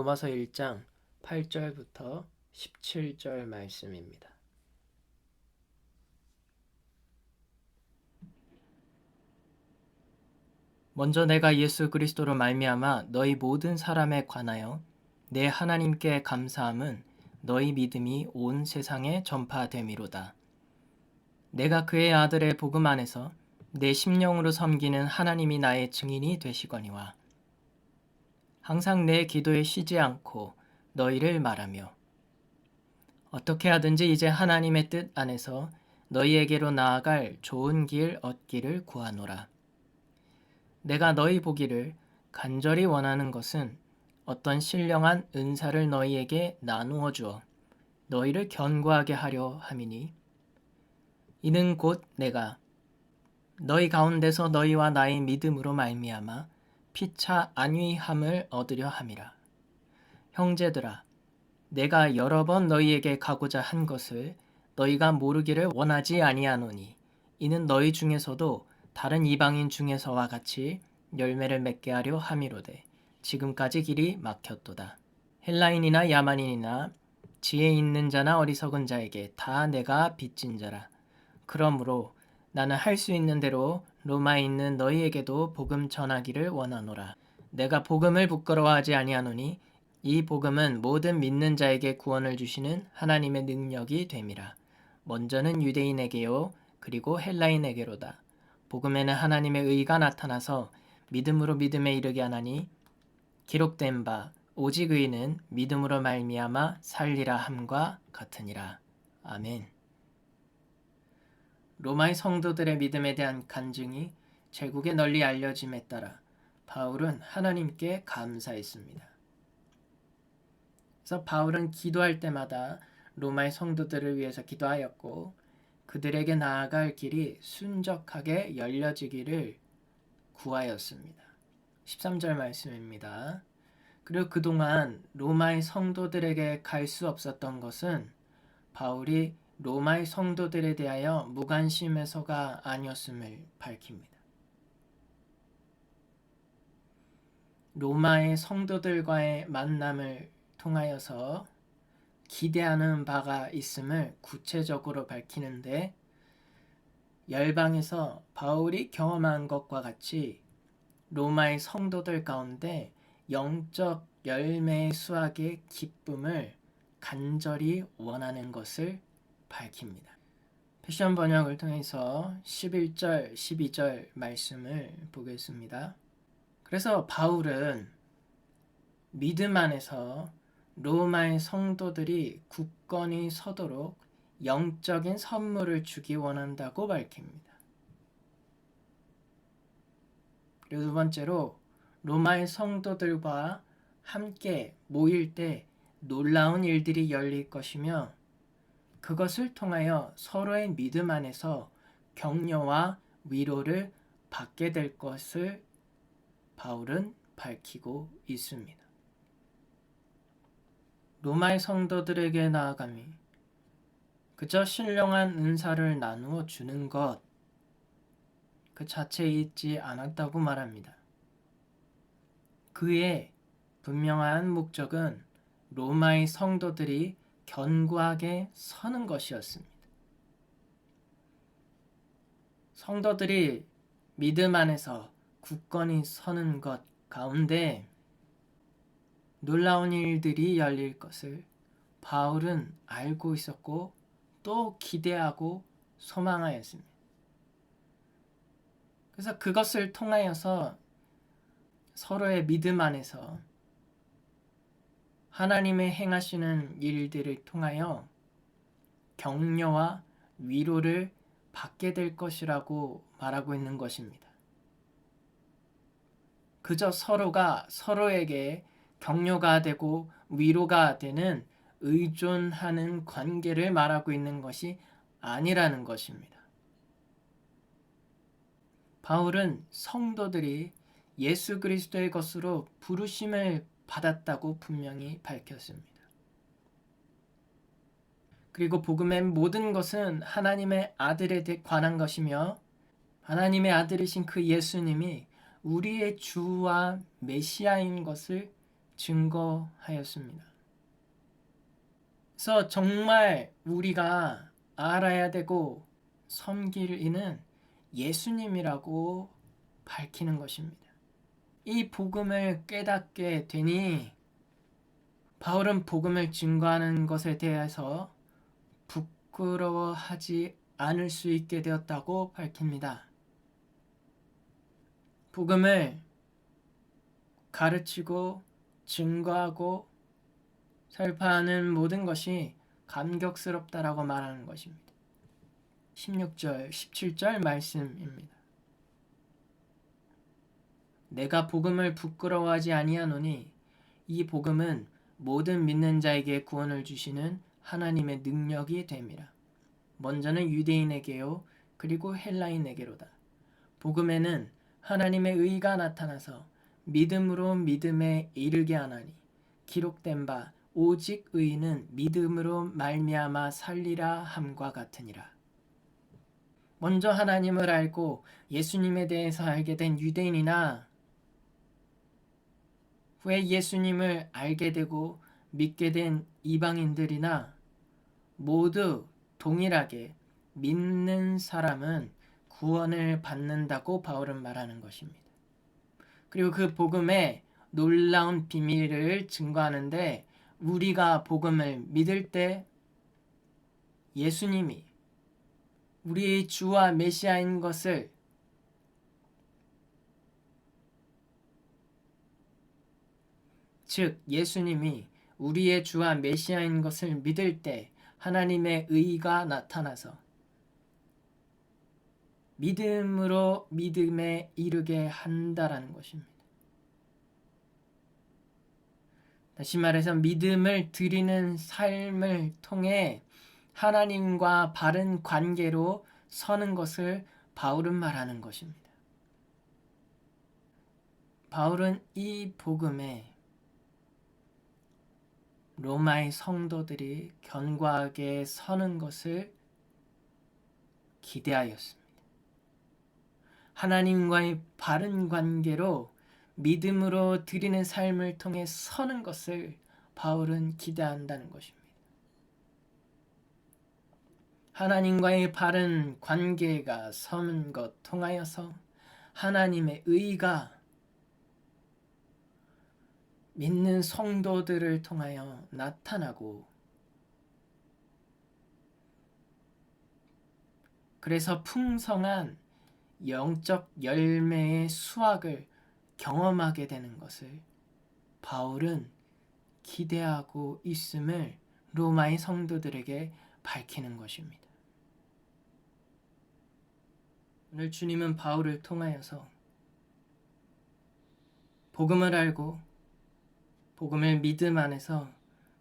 로마서 1장 8절부터 17절 말씀입니다. 먼저 내가 예수 그리스도로 말미암아 너희 모든 사람에 관하여 내 하나님께 감사함은 너희 믿음이 온 세상에 전파됨이로다. 내가 그의 아들의 복음 안에서 내 심령으로 섬기는 하나님이 나의 증인이 되시거니와 항상 내 기도에 쉬지 않고 너희를 말하며 어떻게 하든지 이제 하나님의 뜻 안에서 너희에게로 나아갈 좋은 길 얻기를 구하노라. 내가 너희 보기를 간절히 원하는 것은 어떤 신령한 은사를 너희에게 나누어 주어 너희를 견고하게 하려 함이니 이는 곧 내가 너희 가운데서 너희와 나의 믿음으로 말미암아 피차 안위함을 얻으려 함이라. 형제들아, 내가 여러 번 너희에게 가고자 한 것을 너희가 모르기를 원하지 아니하노니 이는 너희 중에서도 다른 이방인 중에서와 같이 열매를 맺게 하려 함이로되 지금까지 길이 막혔도다. 헬라인이나 야만인이나 지혜 있는 자나 어리석은 자에게 다 내가 빚진 자라. 그러므로 나는 할 수 있는 대로 로마에 있는 너희에게도 복음 전하기를 원하노라. 내가 복음을 부끄러워하지 아니하노니 이 복음은 모든 믿는 자에게 구원을 주시는 하나님의 능력이 됨이라. 먼저는 유대인에게요 그리고 헬라인에게로다. 복음에는 하나님의 의가 나타나서 믿음으로 믿음에 이르게 하나니 기록된 바 오직 의인은 믿음으로 말미암아 살리라 함과 같으니라. 아멘. 로마의 성도들의 믿음에 대한 간증이 제국에 널리 알려짐에 따라 바울은 하나님께 감사했습니다. 그래서 바울은 기도할 때마다 로마의 성도들을 위해서 기도하였고 그들에게 나아갈 길이 순적하게 열려지기를 구하였습니다. 13절 말씀입니다. 그리고 그동안 로마의 성도들에게 갈 수 없었던 것은 바울이 로마의 성도들에 대하여 무관심해서가 아니었음을 밝힙니다. 로마의 성도들과의 만남을 통하여서 기대하는 바가 있음을 구체적으로 밝히는데 열방에서 바울이 경험한 것과 같이 로마의 성도들 가운데 영적 열매의 수확의 기쁨을 간절히 원하는 것을 밝힙니다. 패션 번역을 통해서 11절, 12절 말씀을 보겠습니다. 그래서 바울은 믿음 안에서 로마의 성도들이 굳건히 서도록 영적인 선물을 주기 원한다고 밝힙니다. 그리고 두 번째로 로마의 성도들과 함께 모일 때 놀라운 일들이 열릴 것이며 그것을 통하여 서로의 믿음 안에서 격려와 위로를 받게 될 것을 바울은 밝히고 있습니다. 로마의 성도들에게 나아감이 그저 신령한 은사를 나누어 주는 것 그 자체에 있지 않았다고 말합니다. 그의 분명한 목적은 로마의 성도들이 견고하게 서는 것이었습니다. 성도들이 믿음 안에서 굳건히 서는 것 가운데 놀라운 일들이 열릴 것을 바울은 알고 있었고 또 기대하고 소망하였습니다. 그래서 그것을 통하여서 서로의 믿음 안에서 하나님의 행하시는 일들을 통하여 격려와 위로를 받게 될 것이라고 말하고 있는 것입니다. 그저 서로가 서로에게 격려가 되고 위로가 되는 의존하는 관계를 말하고 있는 것이 아니라는 것입니다. 바울은 성도들이 예수 그리스도의 것으로 부르심을 받았다고 분명히 밝혔습니다. 그리고 복음의 모든 것은 하나님의 아들에 관한 것이며 하나님의 아들이신 그 예수님이 우리의 주와 메시아인 것을 증거하였습니다. 그래서 정말 우리가 알아야 되고 섬길 이는 예수님이라고 밝히는 것입니다. 이 복음을 깨닫게 되니 바울은 복음을 증거하는 것에 대해서 부끄러워하지 않을 수 있게 되었다고 밝힙니다. 복음을 가르치고 증거하고 설파하는 모든 것이 감격스럽다라고 말하는 것입니다. 16절, 17절 말씀입니다. 내가 복음을 부끄러워하지 아니하노니 이 복음은 모든 믿는 자에게 구원을 주시는 하나님의 능력이 됨이라. 먼저는 유대인에게요 그리고 헬라인에게로다. 복음에는 하나님의 의가 나타나서 믿음으로 믿음에 이르게 하나니 기록된 바 오직 의인은 믿음으로 말미암아 살리라 함과 같으니라. 먼저 하나님을 알고 예수님에 대해서 알게 된 유대인이나 후에 예수님을 알게 되고 믿게 된 이방인들이나 모두 동일하게 믿는 사람은 구원을 받는다고 바울은 말하는 것입니다. 그리고 그 복음의 놀라운 비밀을 증거하는데 우리가 복음을 믿을 때 예수님이 우리의 주와 메시아인 것을 즉 예수님이 우리의 주와 메시아인 것을 믿을 때 하나님의 의가 나타나서 믿음으로 믿음에 이르게 한다라는 것입니다. 다시 말해서 믿음을 드리는 삶을 통해 하나님과 바른 관계로 서는 것을 바울은 말하는 것입니다. 바울은 이 복음에 로마의 성도들이 견고하게 서는 것을 기대하였습니다. 하나님과의 바른 관계로 믿음으로 드리는 삶을 통해 서는 것을 바울은 기대한다는 것입니다. 하나님과의 바른 관계가 서는 것 통하여서 하나님의 의가 믿는 성도들을 통하여 나타나고 그래서 풍성한 영적 열매의 수확을 경험하게 되는 것을 바울은 기대하고 있음을 로마의 성도들에게 밝히는 것입니다. 오늘 주님은 바울을 통하여서 복음을 알고 복음을 믿음 안에서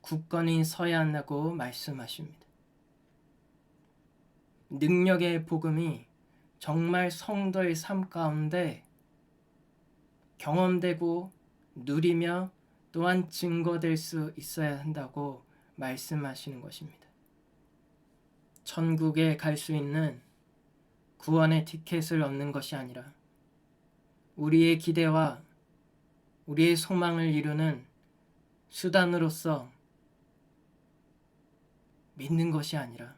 굳건히 서야 한다고 말씀하십니다. 능력의 복음이 정말 성도의 삶 가운데 경험되고 누리며 또한 증거될 수 있어야 한다고 말씀하시는 것입니다. 천국에 갈 수 있는 구원의 티켓을 얻는 것이 아니라 우리의 기대와 우리의 소망을 이루는 수단으로서 믿는 것이 아니라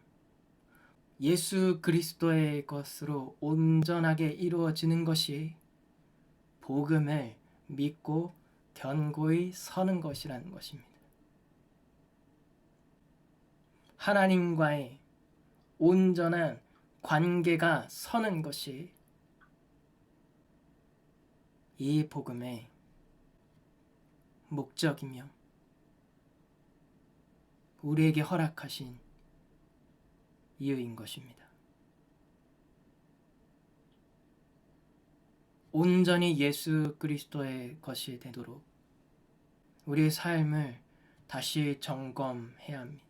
예수 그리스도의 것으로 온전하게 이루어지는 것이 복음을 믿고 견고히 서는 것이라는 것입니다. 하나님과의 온전한 관계가 서는 것이 이 복음의 목적이며 우리에게 허락하신 이유인 것입니다. 온전히 예수 그리스도의 것이 되도록 우리의 삶을 다시 점검해야 합니다.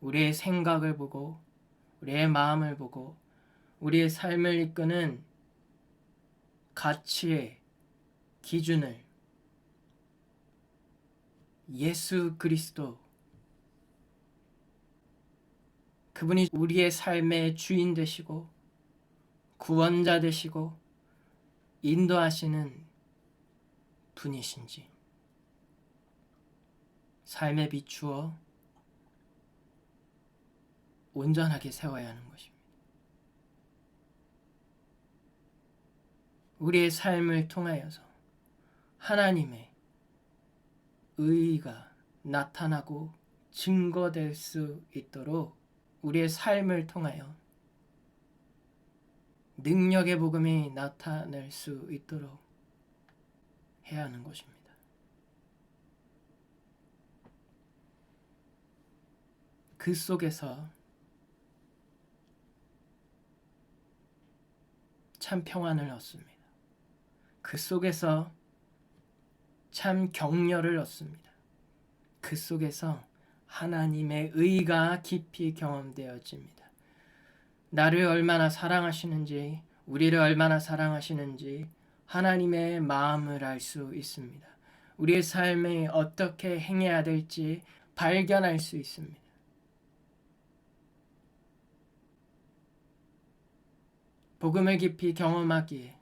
우리의 생각을 보고 우리의 마음을 보고 우리의 삶을 이끄는 가치의 기준을 예수 그리스도 그분이 우리의 삶의 주인 되시고 구원자 되시고 인도하시는 분이신지 삶에 비추어 온전하게 세워야 하는 것입니다. 우리의 삶을 통하여서 하나님의 의의가 나타나고 증거될 수 있도록 우리의 삶을 통하여 능력의 복음이 나타날 수 있도록 해야 하는 것입니다. 그 속에서 참 평안을 얻습니다. 그 속에서 참 격려를 얻습니다. 그 속에서 하나님의 의가 깊이 경험되어집니다. 나를 얼마나 사랑하시는지, 우리를 얼마나 사랑하시는지 하나님의 마음을 알 수 있습니다. 우리의 삶에 어떻게 행해야 될지 발견할 수 있습니다. 복음을 깊이 경험하기에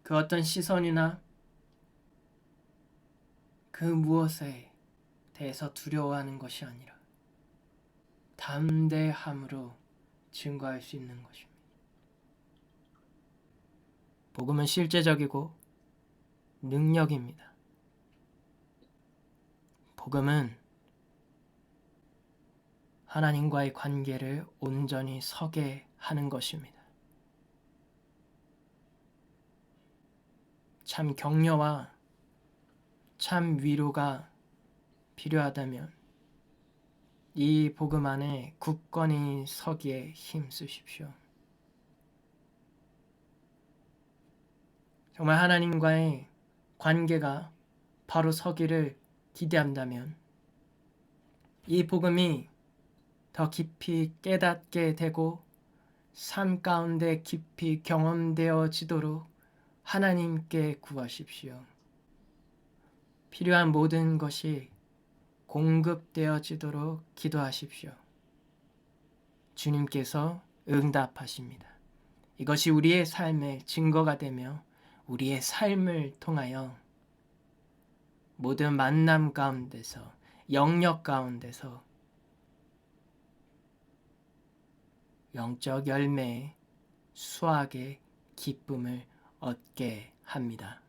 그 어떤 시선이나 그 무엇에 대해서 두려워하는 것이 아니라 담대함으로 증거할 수 있는 것입니다. 복음은 실제적이고 능력입니다. 복음은 하나님과의 관계를 온전히 서게 하는 것입니다. 참 격려와 참 위로가 필요하다면 이 복음 안에 굳건히 서기에 힘쓰십시오. 정말 하나님과의 관계가 바로 서기를 기대한다면 이 복음이 더 깊이 깨닫게 되고 삶 가운데 깊이 경험되어지도록 하나님께 구하십시오. 필요한 모든 것이 공급되어지도록 기도하십시오. 주님께서 응답하십니다. 이것이 우리의 삶의 증거가 되며 우리의 삶을 통하여 모든 만남 가운데서 영역 가운데서 영적 열매의 수확의 기쁨을 얻게 합니다.